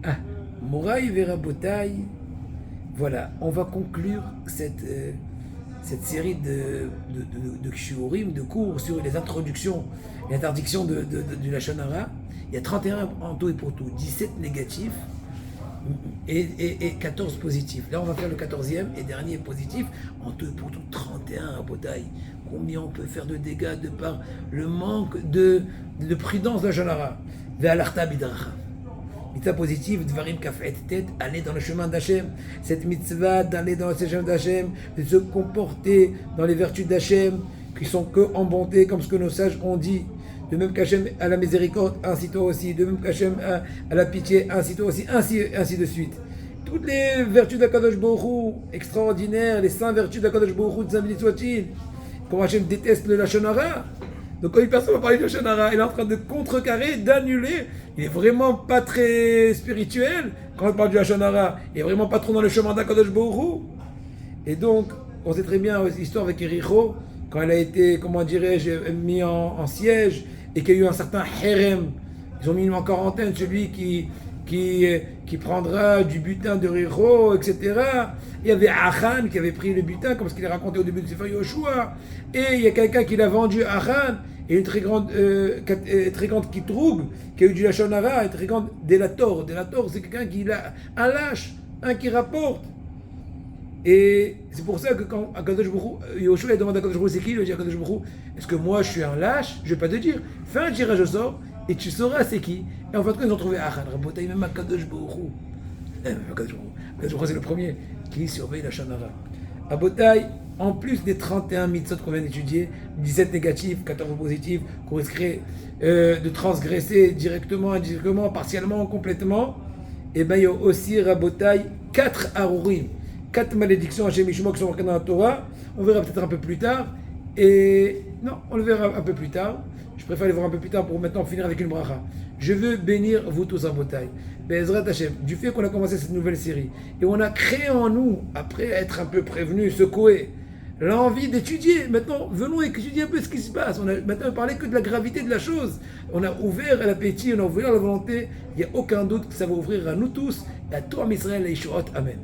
Ah, Moraï Verabotaï, voilà, on va conclure cette série de shiurim, de cours sur les introductions et interdictions du Lachon Hara. Il y a 31 en tout et pour tout, 17 négatifs et 14 positifs. Là, on va faire le 14e et dernier positif, en tout et pour tout, 31 à Botaï. Combien on peut faire de dégâts de par le manque de prudence de Lachon Hara. Ve'alarta bidracha. Mitzvah positive, Dvarim Kafet Tet, aller dans le chemin d'Hachem. Cette mitzvah d'aller dans le chemin d'Hachem, de se comporter dans les vertus d'Hachem, qui sont que en bonté, comme ce que nos sages ont dit. De même qu'Hachem a la miséricorde, ainsi toi aussi. De même qu'Hachem a la pitié, ainsi toi aussi. Ainsi de suite. Toutes les vertus d'Akadosh Baruch Hu, extraordinaires, les 5 vertus d'Akadosh Baruch Hu, Tzavili soit-il. Comment Hachem déteste le Lachon Hara. Donc quand une personne va parler de Lachon Hara, il est en train de contrecarrer, d'annuler. Il est vraiment pas très spirituel quand on parle du Lachon Hara. Il est vraiment pas trop dans le chemin d'Akadosh Baruch Hu. Et donc, on sait très bien l'histoire avec Éricho, quand elle a été, comment dirais-je, mis en siège et qu'il y a eu un certain Herem. Ils ont mis en quarantaine celui qui prendra du butin de Éricho, etc. Il y avait Achan qui avait pris le butin, comme ce qu'il a raconté au début de Sefer Yoshua. Et il y a quelqu'un qui l'a vendu à Achan. Et une très grande Kitroug, qui a eu du Lachon Hara, une très grande Délator. Délator, c'est quelqu'un qui a un lâche, un qui rapporte. Et c'est pour ça que quand Akadosh Baruch Hu, Yoshua demande à Akadosh Baruch Hu, c'est qui? Il lui dit à Akadosh Baruch Hu, est-ce que moi je suis un lâche? Je ne vais pas te dire. Fais un tirage au sort et tu sauras c'est qui. Et en fait, ils ont trouvé Achan, Rabotaï, même Akadosh Baruch Hu. Akadosh Baruch Hu, c'est le premier qui surveille la Lachon Hara. Rabotaï, en plus des 31 mitzvot qu'on vient d'étudier, 17 négatifs, 14 positifs, qu'on risquerait de transgresser directement, indirectement, partiellement, complètement, et bien il y a aussi, Rabotaï, 4 harurim, 4 malédictions à Shemishmo qui sont marquées dans la Torah. On verra peut-être un peu plus tard. Et non, on le verra un peu plus tard. Je préfère les voir un peu plus tard pour maintenant finir avec une bracha. Je veux bénir vous tous en Botaï. Bezrat Hashem, du fait qu'on a commencé cette nouvelle série et on a créé en nous, après être un peu prévenu, secoué, l'envie d'étudier. Maintenant, venons étudier un peu ce qui se passe. On a maintenant parlé que de la gravité de la chose. On a ouvert l'appétit, on a ouvert la volonté. Il n'y a aucun doute que ça va ouvrir à nous tous et à tout Israël et Yeshuot. Amen.